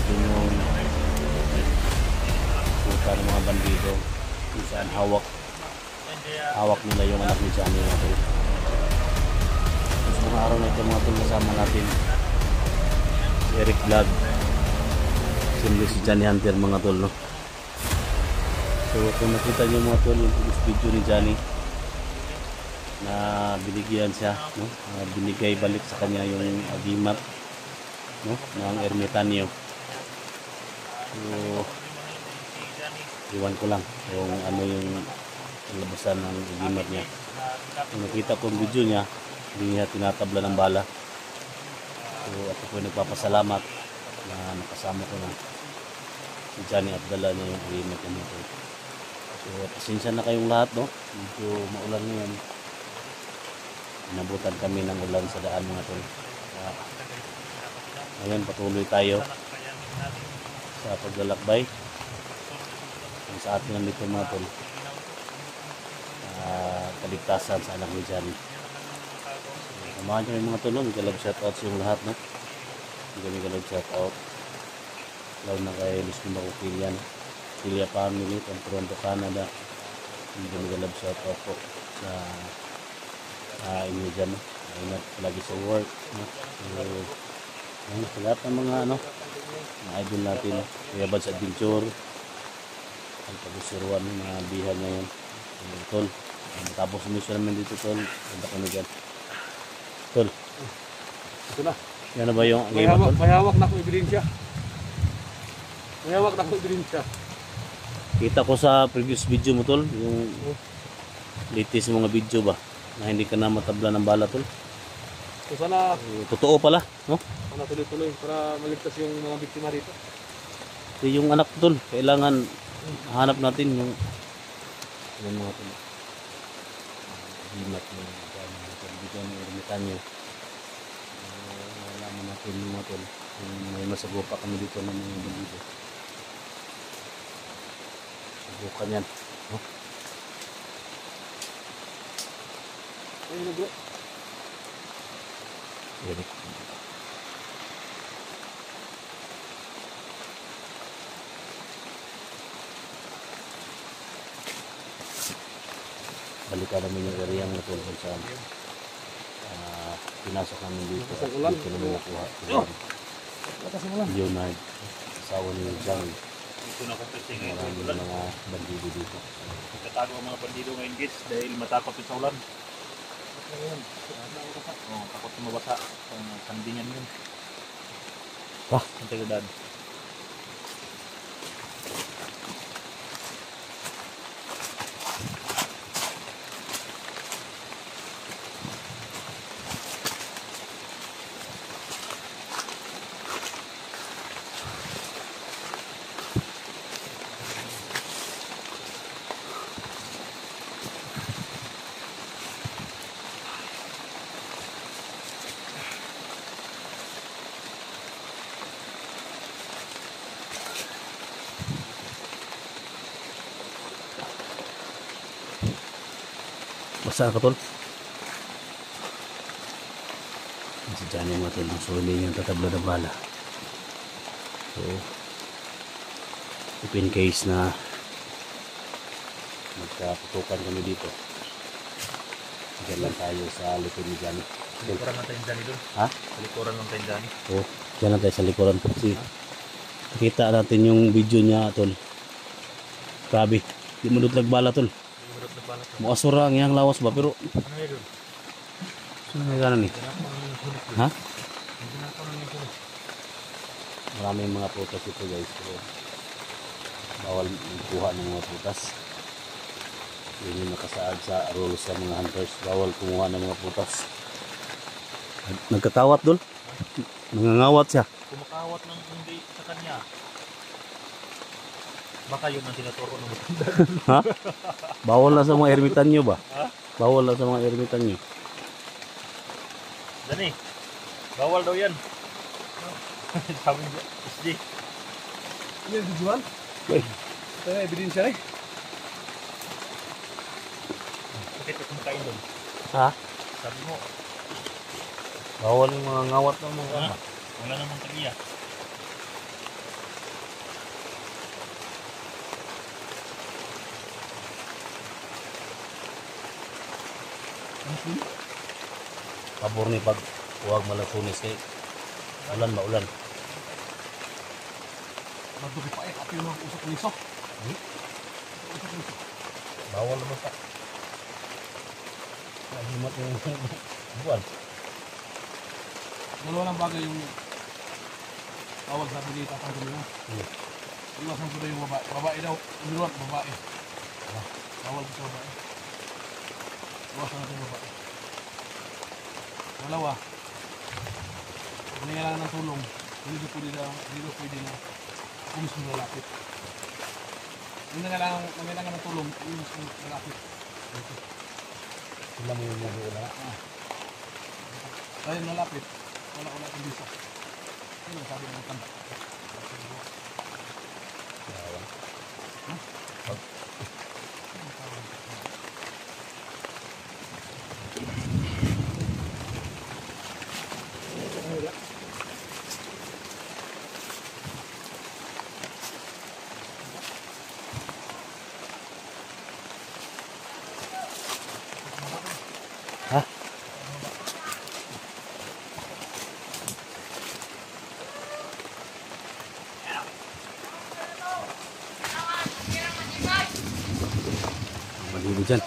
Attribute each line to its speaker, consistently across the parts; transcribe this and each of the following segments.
Speaker 1: Yun yung puta ng mga bandido. Kung saan hawak nila yung anak ni Johnny mga tol. Sa mga araw na ito mga tol, kasama natin si Eric Vlog, si Johnny Hunter mga tol, no? So kung nakita nyo mga tol yung video ni Johnny na binigyan siya, no? Binigay balik sa kanya yung agimat, no? Ng ermitanyo. So iwan ko lang kung ano yung labasan ng agimat niya. Kung nakita ko yung video niya, hindi niya tinatabla ng bala. So ako po nagpapasalamat na nakasama ko na si Johnny at dala niya yung agimat niya. So pasensya na kayong lahat, no? Medyo maulan ngayon. Inabutan kami ng ulan sa daan mga tol. Ngayon patuloy tayo sa paglalakbay kung sa atin nandito mga tol, kaligtasan sa anak ni Johnny. Samahan nyo yung mga tol, nag-love shoutout sa yung lahat, no? Nag-love shoutout lalo na kay Luis Kumbakukilian, Kilia Family from Toronto, Canada. Nag-love shoutout po sa inyo dyan, no? Ingat lagi sa work, no? Sa lahat ng mga mga idol natin, Kuya Bads Adventure, ang pag-usiruan ng mga bihan ngayon, tol. Tapos mission naman dito, tol. Ganda kami dyan, tol.
Speaker 2: Ito na.
Speaker 1: Yan na ba yung
Speaker 2: may hawak na akong ebidensya. May hawak na akong ebidensya.
Speaker 1: Kita ko sa previous video mo, tol, yung latest mga video ba na hindi ka na matabla ng bala, tol.
Speaker 2: So sana
Speaker 1: totoo pala, no?
Speaker 2: sana tuloy-tuloy para maligtas yung mga biktima dito.
Speaker 1: Yung anak, tol, kailangan hanap natin yung mga tol. Himat ng bigyan ng ermitanyo. Alaman natin yung mga tol kung may masagupa kami dito ng mga bandido. Subukan yan, no?
Speaker 2: Ayun na bro.
Speaker 1: Eric. Balikan namin yung area ng tol kung saan pinasok namin dito at dito namin nakuha Leonard, asawa ni Johnny. Maraming mga bandido dito.
Speaker 3: Katago ang mga bandido ngayon guys dahil matakot sa ulan. Takot na mabasa ang sandingan yun. Ang tagadad.
Speaker 1: Basa ka, tol. Si Johnny mga tol, so hindi yung tatabla ng bala. So if in case na magkaputukan kami dito, dyan lang tayo sa likod ni Johnny.
Speaker 3: Likuran lang tayo dyan doon.
Speaker 1: Ha?
Speaker 3: Sa likuran lang tayo dyan.
Speaker 1: Oo, dyan lang tayo sa likuran. Kasi nakita natin yung video niya, tol. Grabe, di mo dutlag bala, tol. Muasura ang iyang lawas ba, pero
Speaker 3: Ano yun doon?
Speaker 1: saan nga gano'n eh? Ha? Maraming mga putas ito guys, so bawal magkuha ng mga putas. Yun yung nakasaad sa rules sa mga hunters, bawal kumuha ng mga putas. Nagkakawat doon, nangangawat siya.
Speaker 3: Kumakawat ng hindi sa kanya. Baka yun ang tinuturo ng
Speaker 1: Ha? Bawal na sa mga ermitanyo ba? Bawal na sa mga ermitanyo.
Speaker 3: Dani, bawal daw yan. Sabi niya, SD.
Speaker 2: Ano yung videoan?
Speaker 1: Uy,
Speaker 2: Ito na ebidensya eh.
Speaker 3: Bakit ka kumakain doon?
Speaker 1: ha?
Speaker 3: Sabi mo,
Speaker 1: Bawal yung mga ngawat ng mga
Speaker 3: wala namang tagiya.
Speaker 1: Pabor ni pag huwag malasunis kay ulan maulan.
Speaker 2: Magdugi pa api yung mga usok liso.
Speaker 1: Bawal naman sa. Nahimat yung buwan.
Speaker 2: Dalawa lang bagay yung bawal sa dito at ang dalawa. Iwasan ko na yung babae. Babae daw. Umiruan, babae. Bawal ko sa babae. Iwasan natin yung babae. Dalawa. Kung nangyalangan ng tulong, hindi pwede na kung mismo lalapit. Kung nangyalangan ng tulong, kung mismo lalapit.
Speaker 1: Sila mo yung mundo na.
Speaker 2: Dahil nalapit, wala akong bisa. Ano sabi ng tanda?
Speaker 1: Ha? Maligo dyan.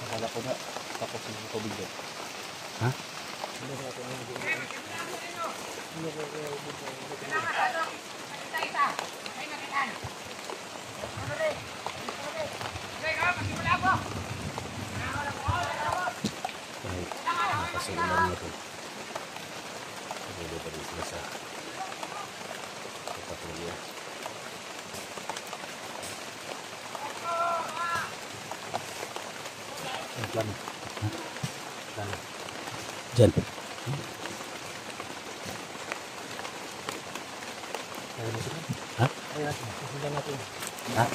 Speaker 3: Akala ko na tapos yung tubig doon.
Speaker 1: Ha? Kahit nakasulan na ito. Pwede pa rin sila sa patrolya. Ang plano. Ha? Plano. Diyan. Ha?
Speaker 2: Susundan natin.
Speaker 1: Ha?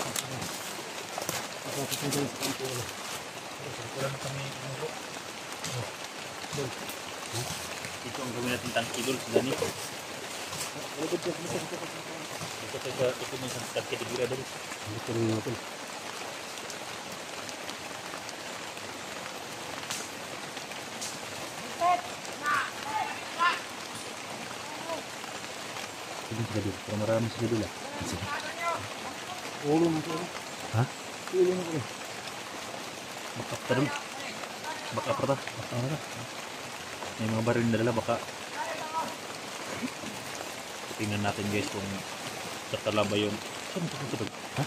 Speaker 2: Susundan natin.
Speaker 3: Wala na kami ano. Ito ang gawin natin tangki doon sa Dani. Ito may isang tangki di gira doon.
Speaker 1: Ito rin natin. Sige sila dito. Pero marami sila dito. Sige.
Speaker 2: Ulo mo ito.
Speaker 1: Ha?
Speaker 2: Ulo mo ito.
Speaker 3: Bakap ka doon. Baka pa ta. May mga baril na dala baka. Tingnan natin guys kung tatala ba yung ha?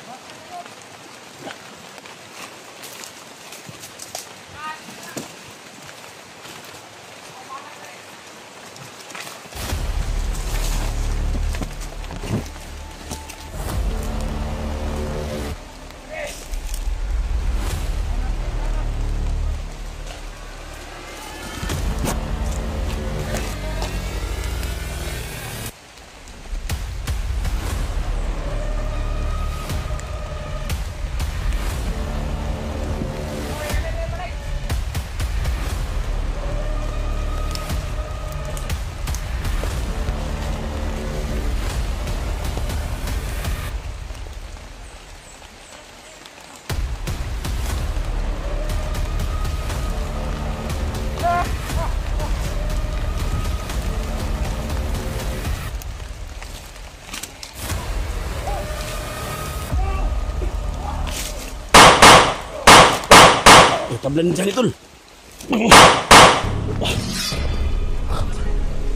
Speaker 1: Tablan dyan ito.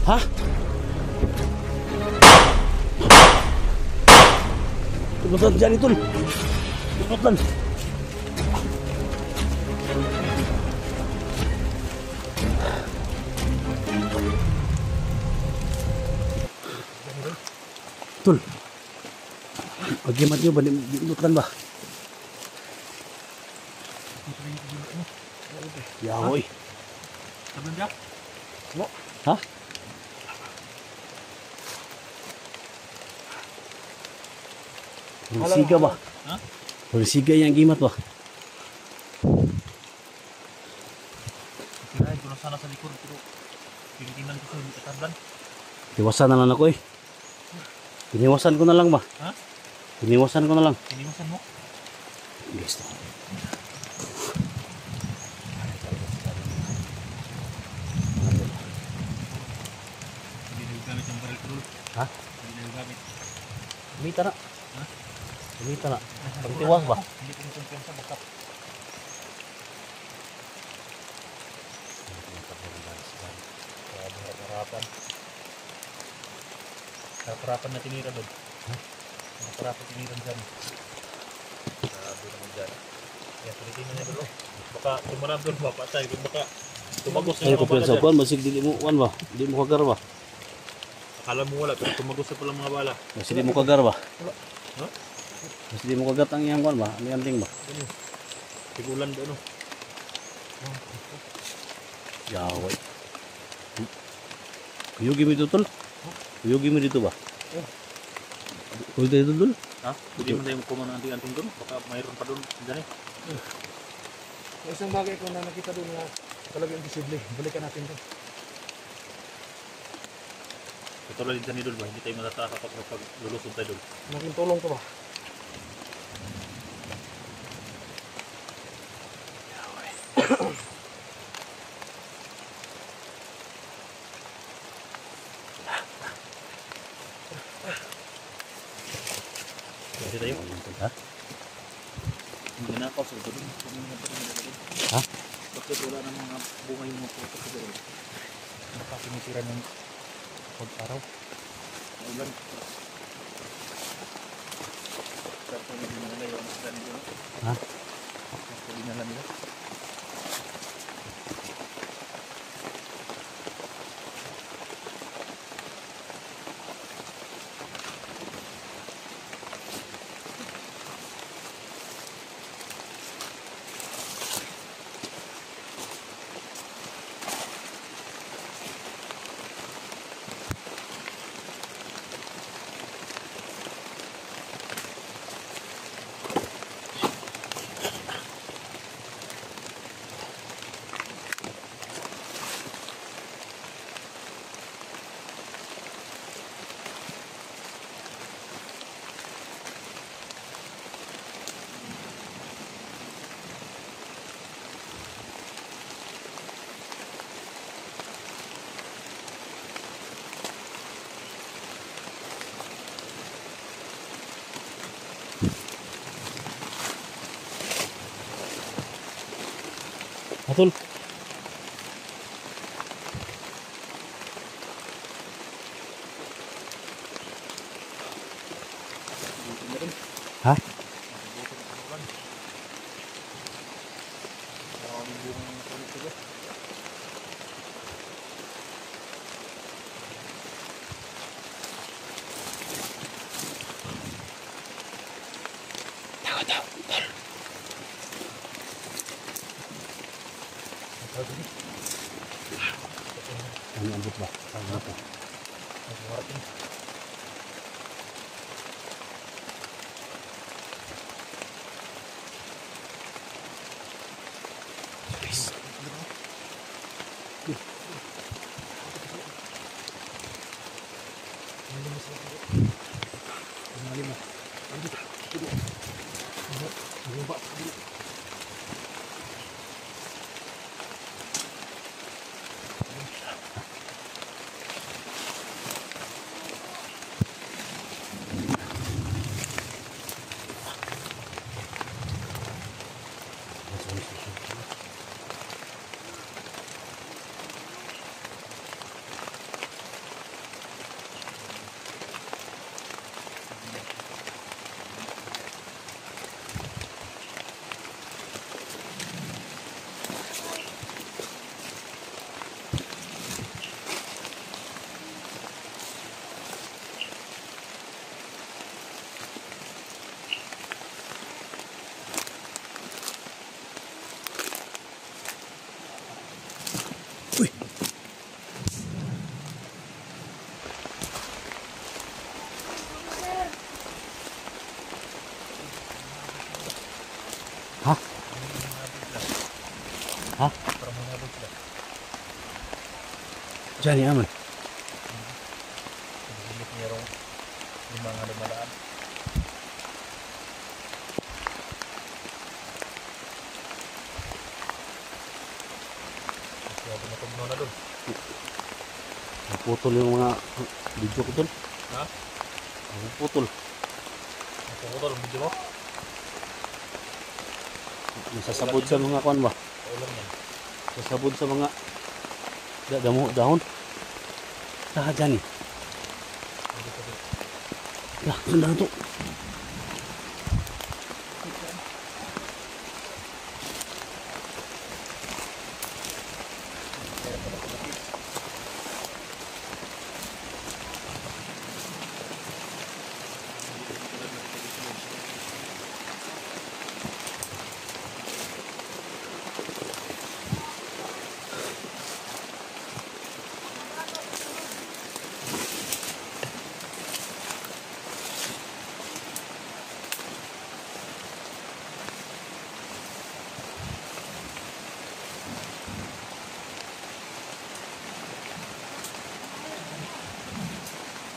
Speaker 1: Ha? Tablan dyan ito. Tablan. Tul. Agimat nyo ba? Dinutkan ba? Yahoy.
Speaker 3: Sabi niya?
Speaker 1: Ha? Siga ba?
Speaker 3: Ha?
Speaker 1: Siga yang gimat ba?
Speaker 3: Kirain ko na sana sa likod pero tinitingnan ko sa katardan.
Speaker 1: Iwasan na lang ako eh. Iniwasan ko na lang ba?
Speaker 3: Ha?
Speaker 1: Iniwasan ko na lang.
Speaker 3: Iniwasan mo?
Speaker 1: Guys, to.
Speaker 3: Hindi na yung gamit yung baril ko.
Speaker 1: Ha?
Speaker 3: Hindi na yung gamit.
Speaker 1: Kumita na. Kumita na. Pagtiwas ba?
Speaker 3: Hindi ko kumpiyansa baka. Grabe, harapan. Harapan na tinira doon. Harapan tinira dyan. Grabe naman dyan. Kaya pilitin na niya doon. Baka tumarap doon ba? Patay. Baka tumagos na
Speaker 1: Ay,
Speaker 3: yung mga
Speaker 1: kumpiyan
Speaker 3: bala
Speaker 1: sa
Speaker 3: dyan.
Speaker 1: kuwan, masig di mo kuwan ba? Di mo kagar ba?
Speaker 3: Akala mo wala, pero tumagos na pala mga bala.
Speaker 1: Mas di mo kagar ba?
Speaker 3: Ha?
Speaker 1: Mas di mo kagat ang iyang kuwan ba? Ang iyang ting ba?
Speaker 3: Ano? Tigulan doon. No?
Speaker 1: Yaway. Kuyugi mo dito tol? Kuyugi mo dito ba? Kuyugi dito tol?
Speaker 3: Ha? Hindi man tayo kumano anting-anting doon. Baka mayroon pa doon. Diyan eh.
Speaker 2: Yung isang bagay ko na nakita doon na talagang imposible. Balikan natin doon.
Speaker 3: Katulad din doon ba? Hindi tayo matataka kapag lulusog tayo doon.
Speaker 2: Malaking tulong to ba?
Speaker 3: Kasi tayo.
Speaker 1: Ha?
Speaker 3: Hindi na ako. So, doon.
Speaker 1: Ha?
Speaker 3: Bakit wala ng mga bunga yung mga puto ko doon? Baka sinisira ng pag-araw. Ulan. Tapos hindi na nila yung masda nila.
Speaker 1: Ha?
Speaker 3: Hindi na nila.
Speaker 1: Atol. Ha? Ano ambot ba? Ano ba? Ha? Ha?
Speaker 3: Para manabot sila.
Speaker 1: Diyan yaman.
Speaker 3: Hindi niya rong limang dumadaan. Tugno na doon.
Speaker 1: Naputol yung mga video ko dun.
Speaker 3: Ha?
Speaker 1: Naputol.
Speaker 3: Napukutol ang video mo?
Speaker 1: Nasasabod sa mga kuan ba?
Speaker 3: Ulam yan.
Speaker 1: Nasasabod sa mga dahon. Dyan eh.
Speaker 3: Hindi ko din.
Speaker 1: Lah, saan na to?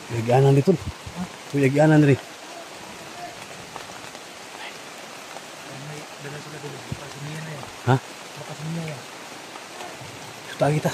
Speaker 1: Yaganan dito. Yaganan rin.
Speaker 3: May dala sila doon. Makasiniya na yan.
Speaker 1: Ha?
Speaker 3: Makasiniya yan.
Speaker 1: Suta kita.